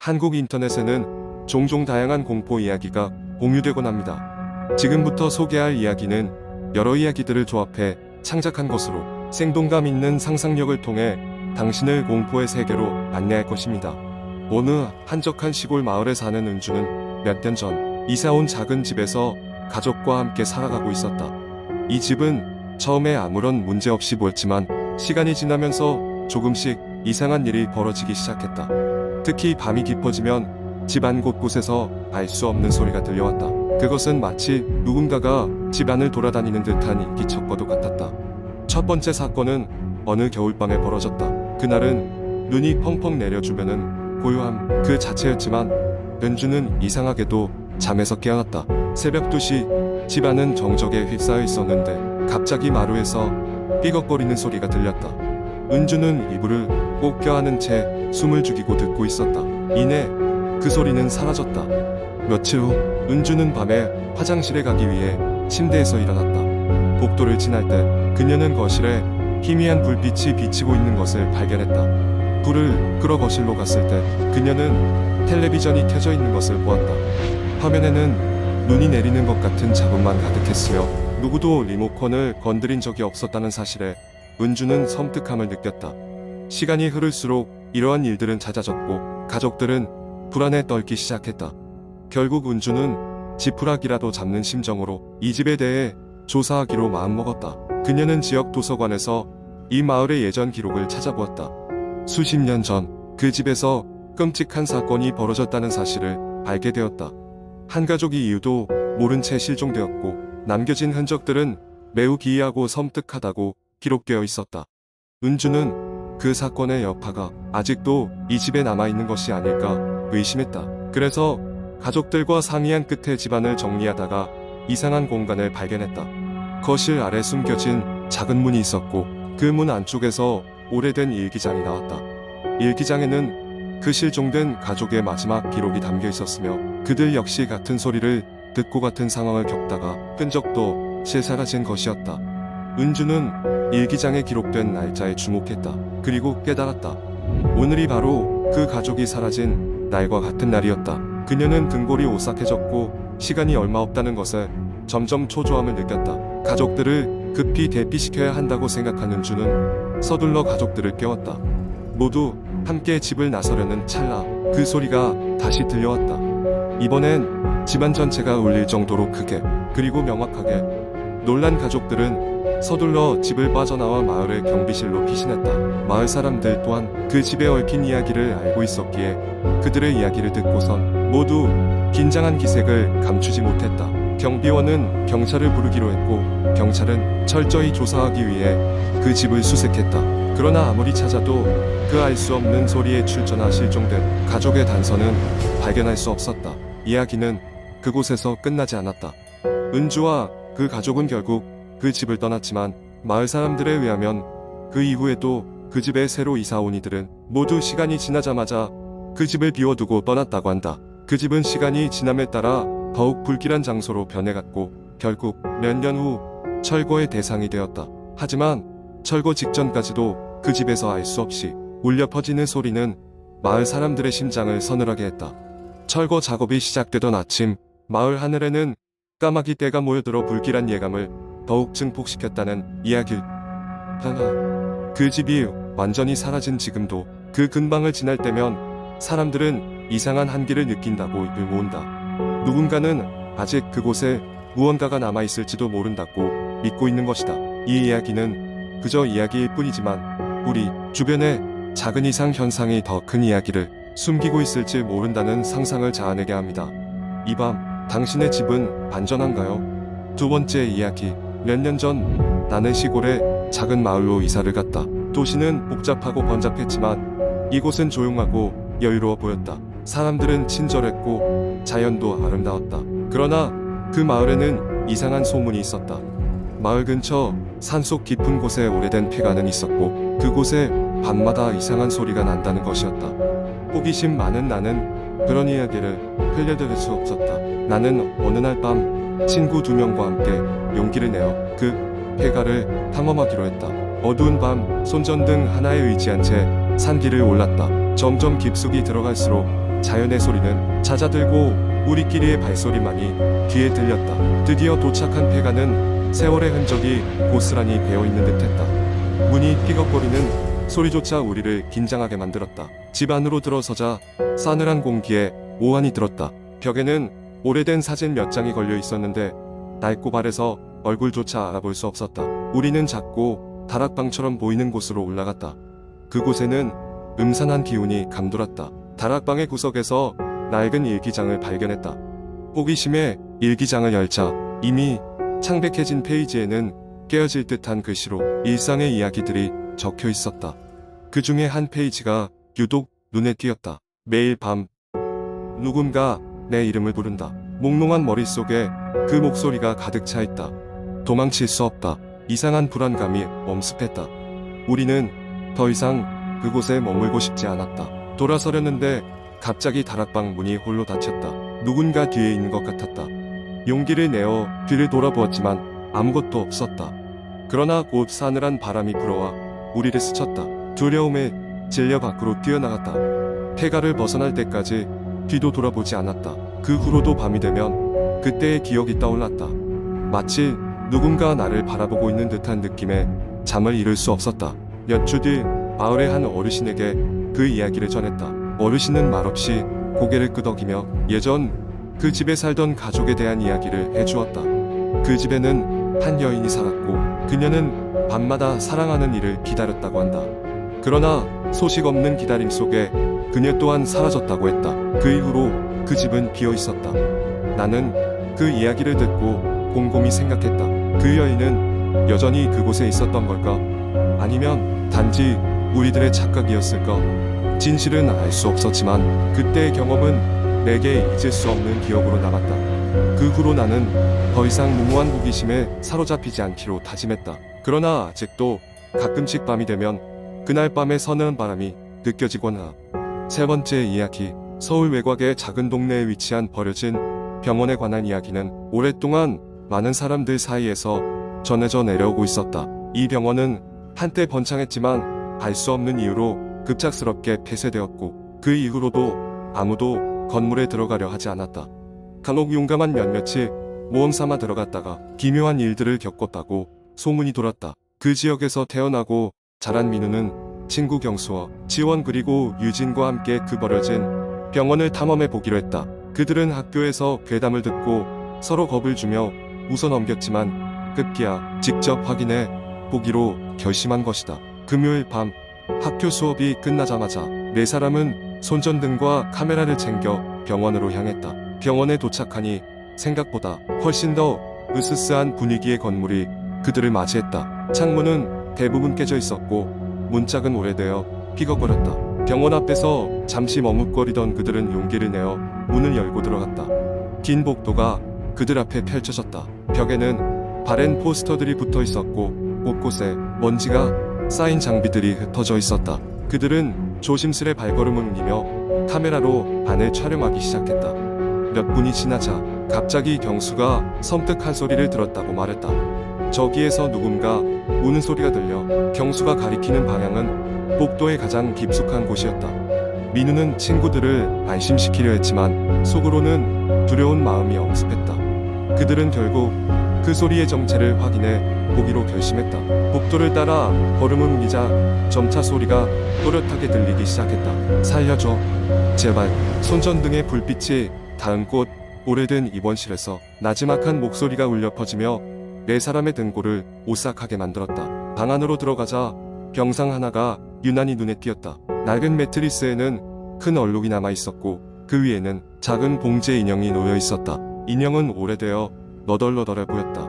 한국 인터넷에는 종종 다양한 공포 이야기가 공유되곤 합니다. 지금부터 소개할 이야기는 여러 이야기들을 조합해 창작한 것으로 생동감 있는 상상력을 통해 당신을 공포의 세계로 안내할 것입니다. 어느 한적한 시골 마을에 사는 은주는 몇 년 전 이사온 작은 집에서 가족과 함께 살아가고 있었다. 이 집은 처음에 아무런 문제 없이 보였지만 시간이 지나면서 조금씩 이상한 일이 벌어지기 시작했다. 특히 밤이 깊어지면 집안 곳곳에서 알 수 없는 소리가 들려왔다. 그것은 마치 누군가가 집안을 돌아다니는 듯한 인기척과도 같았다. 첫 번째 사건은 어느 겨울밤에 벌어졌다. 그날은 눈이 펑펑 내려 주변은 고요함 그 자체였지만 은주는 이상하게도 잠에서 깨어났다. 새벽 2시 집안은 정적에 휩싸여 있었는데 갑자기 마루에서 삐걱거리는 소리가 들렸다. 은주는 이불을 꼭 껴안은 채 숨을 죽이고 듣고 있었다. 이내 그 소리는 사라졌다. 며칠 후 은주는 밤에 화장실에 가기 위해 침대에서 일어났다. 복도를 지날 때 그녀는 거실에 희미한 불빛이 비치고 있는 것을 발견했다. 불을 끄러 거실로 갔을 때 그녀는 텔레비전이 켜져 있는 것을 보았다. 화면에는 눈이 내리는 것 같은 자국만 가득했으며 누구도 리모컨을 건드린 적이 없었다는 사실에 은주는 섬뜩함을 느꼈다. 시간이 흐를수록 이러한 일들은 잦아졌고 가족들은 불안에 떨기 시작했다. 결국 은주는 지푸라기라도 잡는 심정으로 이 집에 대해 조사하기로 마음먹었다. 그녀는 지역 도서관에서 이 마을의 예전 기록을 찾아보았다. 수십 년 전 그 집에서 끔찍한 사건이 벌어졌다는 사실을 알게 되었다. 한 가족이 이유도 모른 채 실종되었고 남겨진 흔적들은 매우 기이하고 섬뜩하다고 기록되어 있었다. 은주는 그 사건의 여파가 아직도 이 집에 남아있는 것이 아닐까 의심했다. 그래서 가족들과 상의한 끝에 집안을 정리하다가 이상한 공간을 발견했다. 거실 아래 숨겨진 작은 문이 있었고 그 문 안쪽에서 오래된 일기장이 나왔다. 일기장에는 그 실종된 가족의 마지막 기록이 담겨 있었으며 그들 역시 같은 소리를 듣고 같은 상황을 겪다가 흔적도 없이 사라진 것이었다. 은주는 일기장에 기록된 날짜에 주목했다. 그리고 깨달았다. 오늘이 바로 그 가족이 사라진 날과 같은 날이었다. 그녀는 등골이 오싹해졌고 시간이 얼마 없다는 것에 점점 초조함을 느꼈다. 가족들을 급히 대피시켜야 한다고 생각한 은주는 서둘러 가족들을 깨웠다. 모두 함께 집을 나서려는 찰나 그 소리가 다시 들려왔다. 이번엔 집안 전체가 울릴 정도로 크게 그리고 명확하게. 놀란 가족들은 서둘러 집을 빠져나와 마을의 경비실로 피신했다. 마을 사람들 또한 그 집에 얽힌 이야기를 알고 있었기에 그들의 이야기를 듣고선 모두 긴장한 기색을 감추지 못했다. 경비원은 경찰을 부르기로 했고 경찰은 철저히 조사하기 위해 그 집을 수색했다. 그러나 아무리 찾아도 그 알 수 없는 소리에 출처나 실종된 가족의 단서는 발견할 수 없었다. 이야기는 그곳에서 끝나지 않았다. 은주와 그 가족은 결국 그 집을 떠났지만 마을 사람들에 의하면 그 이후에도 그 집에 새로 이사 온 이들은 모두 시간이 지나자마자 그 집을 비워두고 떠났다고 한다. 그 집은 시간이 지남에 따라 더욱 불길한 장소로 변해갔고 결국 몇 년 후 철거의 대상이 되었다. 하지만 철거 직전까지도 그 집에서 알 수 없이 울려 퍼지는 소리는 마을 사람들의 심장을 서늘하게 했다. 철거 작업이 시작되던 아침 마을 하늘에는 까마귀 떼가 모여들어 불길한 예감을 더욱 증폭시켰다는 이야기. 그 집이 완전히 사라진 지금도 그 근방을 지날 때면 사람들은 이상한 한기를 느낀다고 입을 모은다. 누군가는 아직 그곳에 무언가가 남아있을지도 모른다고 믿고 있는 것이다. 이 이야기는 그저 이야기일 뿐이지만 우리 주변에 작은 이상 현상이 더 큰 이야기를 숨기고 있을지 모른다는 상상을 자아내게 합니다. 이 밤 당신의 집은 안전한가요? 두 번째 이야기. 몇 년 전 나는 시골의 작은 마을로 이사를 갔다. 도시는 복잡하고 번잡했지만 이곳은 조용하고 여유로워 보였다. 사람들은 친절했고 자연도 아름다웠다. 그러나 그 마을에는 이상한 소문이 있었다. 마을 근처 산속 깊은 곳에 오래된 폐가는 있었고 그곳에 밤마다 이상한 소리가 난다는 것이었다. 호기심 많은 나는 그런 이야기를 흘려들을 수 없었다. 나는 어느 날 밤 친구 2명과 함께 용기를 내어 그 폐가를 탐험하기로 했다. 어두운 밤 손전등 하나에 의지한 채 산길을 올랐다. 점점 깊숙이 들어갈수록 자연의 소리는 잦아들고 우리끼리의 발소리만이 귀에 들렸다. 드디어 도착한 폐가는 세월의 흔적이 고스란히 배어있는 듯했다. 문이 삐걱거리는 소리조차 우리를 긴장하게 만들었다. 집 안으로 들어서자 싸늘한 공기에 오한이 들었다. 벽에는 오래된 사진 몇 장이 걸려 있었는데 낡고 발해서 얼굴조차 알아볼 수 없었다. 우리는 작고 다락방처럼 보이는 곳으로 올라갔다. 그곳에는 음산한 기운이 감돌았다. 다락방의 구석에서 낡은 일기장을 발견했다. 호기심에 일기장을 열자 이미 창백해진 페이지에는 깨어질 듯한 글씨로 일상의 이야기들이 적혀 있었다. 그 중에 한 페이지가 유독 눈에 띄었다. 매일 밤 누군가 내 이름을 부른다. 몽롱한 머릿속에 그 목소리가 가득 차 있다. 도망칠 수 없다. 이상한 불안감이 엄습했다. 우리는 더 이상 그곳에 머물고 싶지 않았다. 돌아서려는데 갑자기 다락방 문이 홀로 닫혔다. 누군가 뒤에 있는 것 같았다. 용기를 내어 뒤를 돌아보았지만 아무것도 없었다. 그러나 곧 싸늘한 바람이 불어와 우리를 스쳤다. 두려움에 질려 밖으로 뛰어나갔다. 폐가를 벗어날 때까지 뒤도 돌아보지 않았다. 그 후로도 밤이 되면 그때의 기억이 떠올랐다. 마치 누군가 나를 바라보고 있는 듯한 느낌에 잠을 이룰 수 없었다. 몇 주 뒤 마을의 한 어르신에게 그 이야기를 전했다. 어르신은 말없이 고개를 끄덕이며 예전 그 집에 살던 가족에 대한 이야기를 해주었다. 그 집에는 한 여인이 살았고 그녀는 밤마다 사랑하는 이를 기다렸다고 한다. 그러나 소식 없는 기다림 속에 그녀 또한 사라졌다고 했다. 그 이후로 그 집은 비어 있었다. 나는 그 이야기를 듣고 곰곰이 생각했다. 그 여인은 여전히 그곳에 있었던 걸까? 아니면 단지 우리들의 착각이었을까? 진실은 알 수 없었지만 그때의 경험은 내게 잊을 수 없는 기억으로 남았다. 그 후로 나는 더 이상 무모한 호기심에 사로잡히지 않기로 다짐했다. 그러나 아직도 가끔씩 밤이 되면 그날 밤의 서늘한 바람이 느껴지곤 하다. 세 번째 이야기. 서울 외곽의 작은 동네에 위치한 버려진 병원에 관한 이야기는 오랫동안 많은 사람들 사이에서 전해져 내려오고 있었다. 이 병원은 한때 번창했지만 알 수 없는 이유로 급작스럽게 폐쇄되었고 그 이후로도 아무도 건물에 들어가려 하지 않았다. 간혹 용감한 몇몇이 모험 삼아 들어갔다가 기묘한 일들을 겪었다고 소문이 돌았다. 그 지역에서 태어나고 자란 민우는 친구 경수와 지원 그리고 유진과 함께 그 버려진 병원을 탐험해 보기로 했다. 그들은 학교에서 괴담을 듣고 서로 겁을 주며 웃어 넘겼지만 급기야 직접 확인해 보기로 결심한 것이다. 금요일 밤 학교 수업이 끝나자마자 네 사람은 손전등과 카메라를 챙겨 병원으로 향했다. 병원에 도착하니 생각보다 훨씬 더 으스스한 분위기의 건물이 그들을 맞이했다. 창문은 대부분 깨져 있었고 문짝은 오래되어 삐걱거렸다. 병원 앞에서 잠시 머뭇거리던 그들은 용기를 내어 문을 열고 들어갔다. 긴 복도가 그들 앞에 펼쳐졌다. 벽에는 바랜 포스터들이 붙어 있었고 곳곳에 먼지가 쌓인 장비들이 흩어져 있었다. 그들은 조심스레 발걸음을 옮기며 카메라로 안을 촬영하기 시작했다. 몇 분이 지나자 갑자기 경수가 섬뜩한 소리를 들었다고 말했다. 저기에서 누군가 우는 소리가 들려 경수가 가리키는 방향은 복도의 가장 깊숙한 곳이었다. 민우는 친구들을 안심시키려 했지만 속으로는 두려운 마음이 엄습했다. 그들은 결국 그 소리의 정체를 확인해 보기로 결심했다. 복도를 따라 걸음을 옮기자 점차 소리가 또렷하게 들리기 시작했다. 살려줘. 제발. 손전등의 불빛이 닿은 곳 오래된 입원실에서 나지막한 목소리가 울려 퍼지며 네 사람의 등골을 오싹하게 만들었다. 방 안으로 들어가자 병상 하나가 유난히 눈에 띄었다. 낡은 매트리스에는 큰 얼룩이 남아 있었고 그 위에는 작은 봉제 인형이 놓여 있었다. 인형은 오래되어 너덜너덜해 보였다.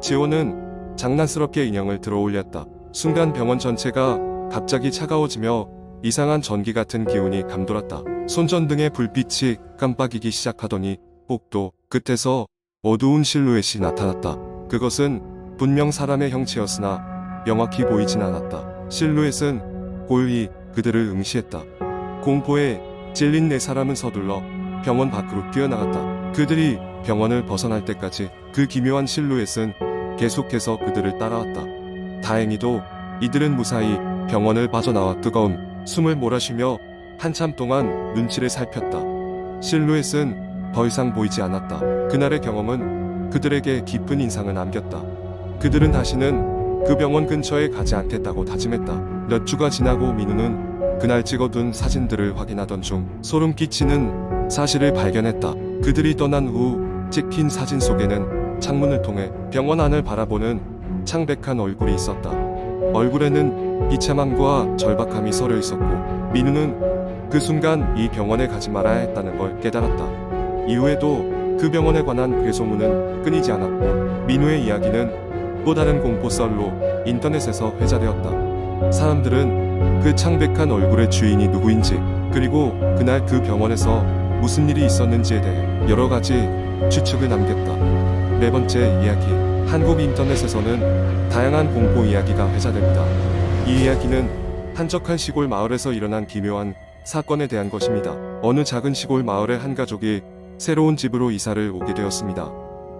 지호는 장난스럽게 인형을 들어 올렸다. 순간 병원 전체가 갑자기 차가워지며 이상한 전기 같은 기운이 감돌았다. 손전등의 불빛이 깜빡이기 시작하더니 복도 끝에서 어두운 실루엣이 나타났다. 그것은 분명 사람의 형체였으나 명확히 보이진 않았다. 실루엣은 고요히 그들을 응시했다. 공포에 찔린 네 사람은 서둘러 병원 밖으로 뛰어나갔다. 그들이 병원을 벗어날 때까지 그 기묘한 실루엣은 계속해서 그들을 따라왔다. 다행히도 이들은 무사히 병원을 빠져나와 뜨거운 숨을 몰아쉬며 한참 동안 눈치를 살폈다. 실루엣은 더 이상 보이지 않았다. 그날의 경험은 그들에게 깊은 인상을 남겼다. 그들은 다시는 그 병원 근처에 가지 않겠다고 다짐했다. 몇 주가 지나고 민우는 그날 찍어둔 사진들을 확인하던 중 소름 끼치는 사실을 발견했다. 그들이 떠난 후 찍힌 사진 속에는 창문을 통해 병원 안을 바라보는 창백한 얼굴이 있었다. 얼굴에는 비참함과 절박함이 서려 있었고 민우는 그 순간 이 병원에 가지 말아야 했다는 걸 깨달았다. 이후에도 그 병원에 관한 괴소문은 끊이지 않았고 민우의 이야기는 또 다른 공포썰로 인터넷에서 회자되었다. 사람들은 그 창백한 얼굴의 주인이 누구인지 그리고 그날 그 병원에서 무슨 일이 있었는지에 대해 여러 가지 추측을 남겼다. 네 번째 이야기. 한국 인터넷에서는 다양한 공포 이야기가 회자됩니다. 이 이야기는 한적한 시골 마을에서 일어난 기묘한 사건에 대한 것입니다. 어느 작은 시골 마을의 한 가족이 새로운 집으로 이사를 오게 되었습니다.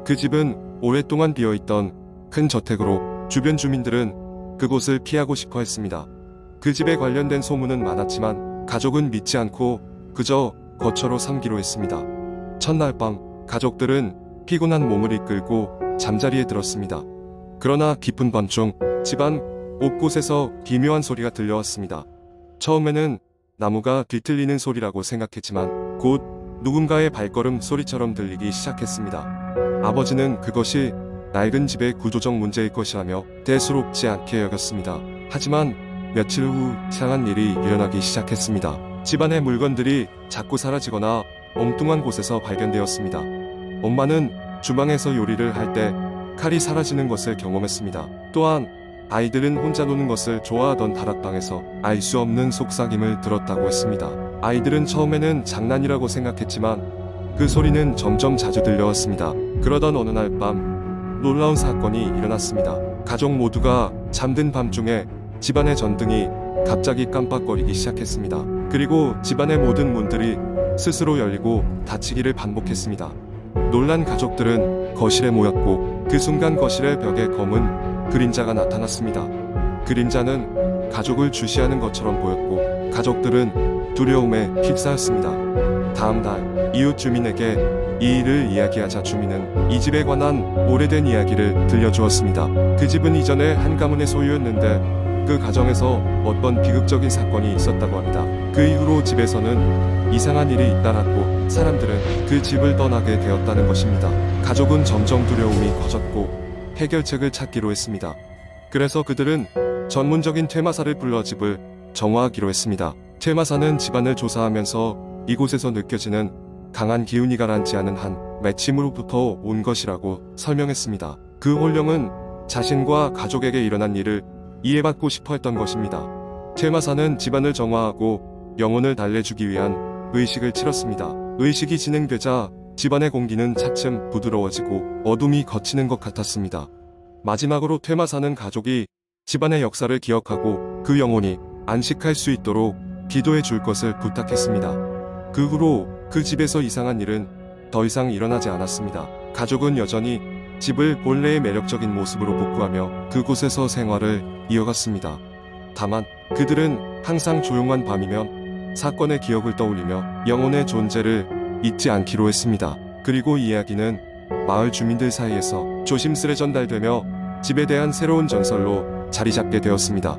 그 집은 오랫동안 비어있던 큰 저택으로 주변 주민들은 그곳을 피하고 싶어 했습니다. 그 집에 관련된 소문은 많았지만 가족은 믿지 않고 그저 거처로 삼기로 했습니다. 첫날 밤 가족들은 피곤한 몸을 이끌고 잠자리에 들었습니다. 그러나 깊은 밤중 집안 곳곳에서 기묘한 소리가 들려왔습니다. 처음에는 나무가 뒤틀리는 소리라고 생각했지만 곧 누군가의 발걸음 소리처럼 들리기 시작했습니다. 아버지는 그것이 낡은 집의 구조적 문제일 것이라며 대수롭지 않게 여겼습니다. 하지만 며칠 후 이상한 일이 일어나기 시작했습니다. 집안의 물건들이 자꾸 사라지거나 엉뚱한 곳에서 발견되었습니다. 엄마는 주방에서 요리를 할 때 칼이 사라지는 것을 경험했습니다. 또한 아이들은 혼자 노는 것을 좋아하던 다락방에서 알 수 없는 속삭임을 들었다고 했습니다. 아이들은 처음에는 장난이라고 생각했지만 그 소리는 점점 자주 들려왔습니다. 그러던 어느 날 밤 놀라운 사건이 일어났습니다. 가족 모두가 잠든 밤중에 집안의 전등이 갑자기 깜빡거리기 시작했습니다. 그리고 집안의 모든 문들이 스스로 열리고 닫히기를 반복했습니다. 놀란 가족들은 거실에 모였고 그 순간 거실의 벽에 검은 그림자가 나타났습니다. 그림자는 가족을 주시하는 것처럼 보였고 가족들은 두려움에 휩싸였습니다. 다음 날 이웃 주민에게 이 일을 이야기하자 주민은 이 집에 관한 오래된 이야기를 들려주었습니다. 그 집은 이전에 한 가문의 소유였는데 그 가정에서 어떤 비극적인 사건이 있었다고 합니다. 그 이후로 집에서는 이상한 일이 잇따랐고 사람들은 그 집을 떠나게 되었다는 것입니다. 가족은 점점 두려움이 커졌고 해결책을 찾기로 했습니다. 그래서 그들은 전문적인 퇴마사를 불러 집을 정화하기로 했습니다. 퇴마사는 집안을 조사하면서 이곳에서 느껴지는 강한 기운이 가라앉지 않은 한 맺힘으로부터 온 것이라고 설명했습니다. 그 혼령은 자신과 가족에게 일어난 일을 이해받고 싶어 했던 것입니다. 퇴마사는 집안을 정화하고 영혼을 달래주기 위한 의식을 치렀습니다. 의식이 진행되자 집안의 공기는 차츰 부드러워지고 어둠이 걷히는 것 같았습니다. 마지막으로 퇴마사는 가족이 집안의 역사를 기억하고 그 영혼이 안식할 수 있도록 기도해 줄 것을 부탁했습니다. 그 후로 그 집에서 이상한 일은 더 이상 일어나지 않았습니다. 가족은 여전히 집을 본래의 매력적인 모습으로 복구하며 그곳에서 생활을 이어갔습니다. 다만 그들은 항상 조용한 밤이면 사건의 기억을 떠올리며 영혼의 존재를 잊지 않기로 했습니다. 그리고 이 이야기는 마을 주민들 사이에서 조심스레 전달되며 집에 대한 새로운 전설로 자리 잡게 되었습니다.